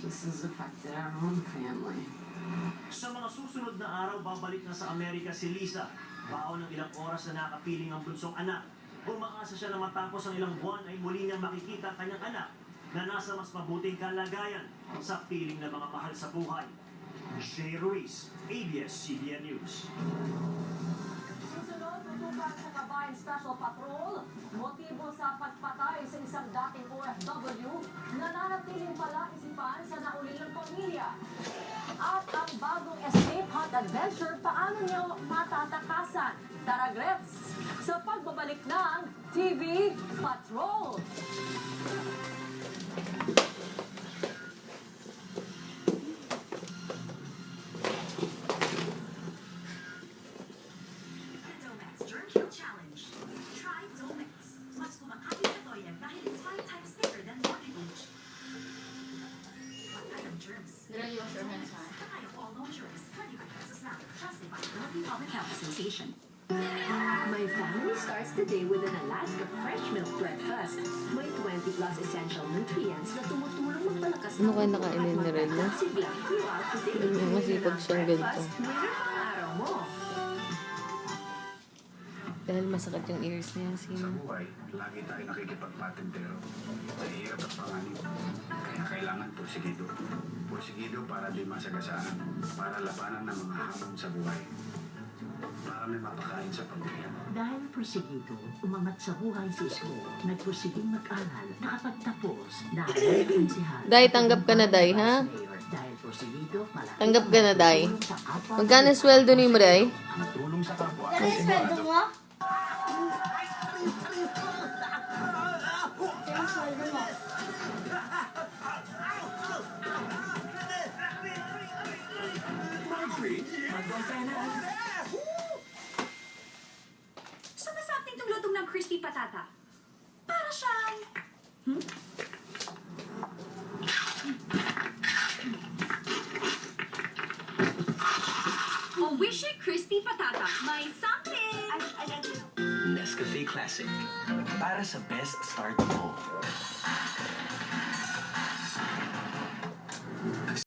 This has affected our own family. Sa mga susunod na araw, babalik na sa Amerika si Lisa. Baon ng ilang oras na nakapiling ang bunsong anak. Umaasa siya na matapos ang ilang buwan ay muli niyang makikita ang kanyang anak na nasa mas mabuting kalagayan sa piling ng mga mahal sa buhay. Jay Ruiz, ABS-CBN News. Susunod, tutukan sa Kabayan Special Patrol, motibo sa pagpatay sa isang dating OFW na nanatiling palaisipan sa naulilang pamilya. At ang bagong escape hunt adventure, paano niyo matatakasan? Tara, Gretz, sa pagbabalik ng TV Patrol! Germ Challenge. Try Domex. Mas kumakain sa toya dahil it's 5 times thicker than morning oat. What kind of germs? Did you wash your hands, huh? The kind of all known germs, 25 pesos now. Trusted by Philippine Public Health Association. My family starts the day with an Alaska fresh milk breakfast. May 20 plus essential nutrients na tumutulong magpalakas Ano kaya nakainin ni Red, no? sigla throughout the day. Masipag siyang ganito. Winner ang araw mo. Dahil masakit yung ears niya. Sa Sino? buhay, lagi tayo nakikipagpatintero sa hirap at panganib. Kaya kailangan porsigido. Porsigido para di masagasaan, para labanan ng mga hamon sa buhay. Para may mapakain sa pamilya. Dahil porsigido, umangat sa buhay si Isko. Nagporsiging mag-aral, nakapagtapos, dahil insihan. Day, tanggap ka na, Day, ha? Dahil porsigido, malaki Tanggap ka na, Day. ang tulong sa kapwa. Magkano sweldo ni mo, Day? Ang tulong sa kapwa. Ano yung sweldo mo? So masarap tong lutong ng crispy patata. Para siyang... Oh, wishy crispy patata. May something! Nescafe Classic. Para sa best start mo.